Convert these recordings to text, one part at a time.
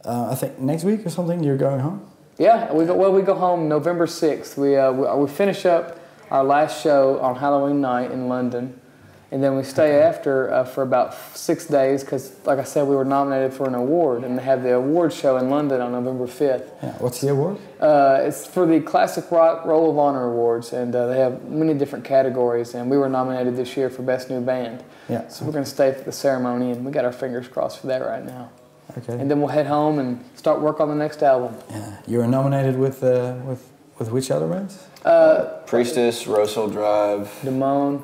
I think next week or something you're going home? Yeah, we go home November 6th. We finish up our last show on Halloween night in London, and then we stay after for about 6 days because, like I said, we were nominated for an award, and they have the award show in London on November 5th. Yeah. What's the award? It's for the Classic Rock Roll of Honor Awards, and they have many different categories, and we were nominated this year for Best New Band. Yeah. So we're going to stay for the ceremony, and we got our fingers crossed for that right now. Okay. And then we'll head home and start work on the next album. Yeah. You were nominated with which other bands? Priestess, Rosal Drive, Damone,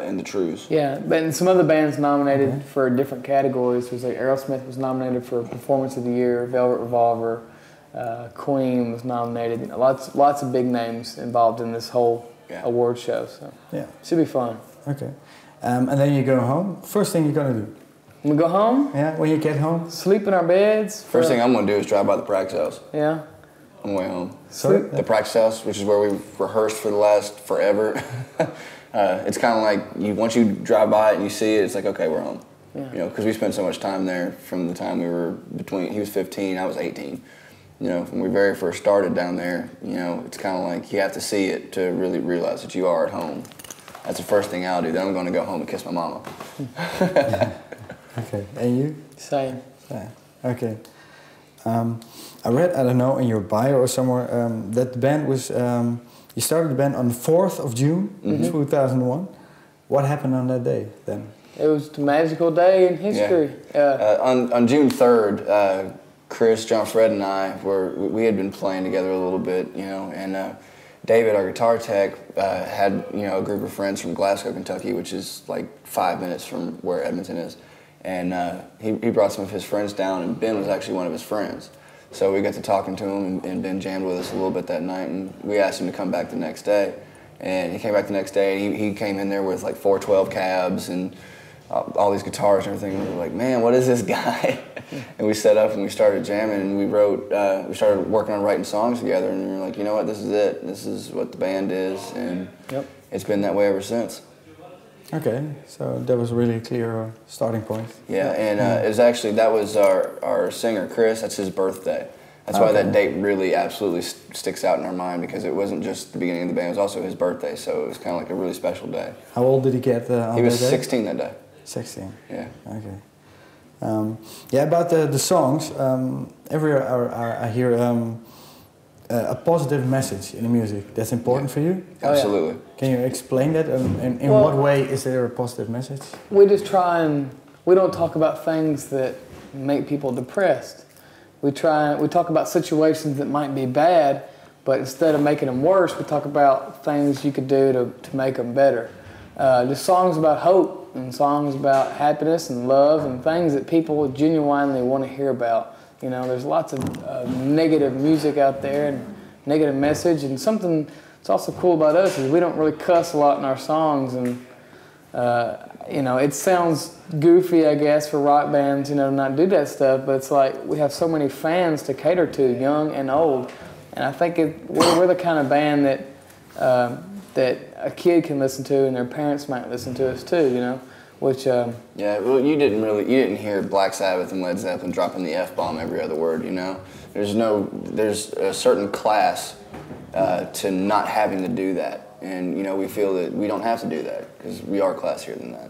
and the Trues. Yeah, but some other bands nominated for different categories. There's like Aerosmith was nominated for Performance of the Year, Velvet Revolver, Queen was nominated. You know, lots of big names involved in this whole award show. So yeah, should be fun. Okay, and then you go home. First thing you're gonna do? We go home. Yeah, when you get home. Sleep in our beds. First thing I'm gonna do is drive by the practice house. Yeah. On the way home. Sorry? The practice house, which is where we've rehearsed for the last forever. It's kind of like once you drive by it and you see it, it's like, okay, we're home. Yeah. You know, because we spent so much time there from the time we were he was 15, I was 18. You know, when we very first started down there, you know, it's kind of like you have to see it to really realize that you are at home. That's the first thing I'll do. Then I'm going to go home and kiss my mama. Okay, and you? Same. Yeah. Okay. I read, I don't know, in your bio or somewhere, that the band was, you started the band on the 4th of June, 2001. What happened on that day then? It was the magical day in history. Yeah. On June 3rd, Chris, John Fred, and I we had been playing together a little bit, you know, and David, our guitar tech, had, you know, a group of friends from Glasgow, Kentucky, which is like 5 minutes from where Edmonton is, and he brought some of his friends down, and Ben was actually one of his friends. So we got to talking to him, and Ben jammed with us a little bit that night, and we asked him to come back the next day. And he came back the next day, and he came in there with like 412 cabs and all these guitars and everything. And we were like, man, what is this guy? And we set up and we started jamming, and we started working on writing songs together, and we were like, you know what, this is it. This is what the band is, and it's been that way ever since. Okay, so that was really a clear starting point. Yeah, and it was actually, that was our singer, Chris, that's his birthday. That's why that date really absolutely sticks out in our mind, because it wasn't just the beginning of the band, it was also his birthday, so it was kind of like a really special day. How old did he get on that day? He was 16 that day. 16? Yeah. Okay. Yeah, about the songs, everywhere I hear a positive message in the music. That's important for you? Absolutely. Can you explain that? And in what way is there a positive message? We just try and, we don't talk about things that make people depressed. We talk about situations that might be bad, but instead of making them worse, we talk about things you could do to make them better. Just songs about hope and songs about happiness and love and things that people genuinely want to hear about. You know, there's lots of negative music out there and negative message, and something that's also cool about us is we don't really cuss a lot in our songs, and you know, it sounds goofy, I guess, for rock bands, you know, to not do that stuff, but it's like we have so many fans to cater to, young and old, and I think we're the kind of band that that a kid can listen to, and their parents might listen to us too, you know. Which yeah, well, you didn't hear Black Sabbath and Led Zeppelin dropping the F-bomb every other word, you know. There's a certain class to not having to do that, and you know, we feel that we don't have to do that because we are classier than that.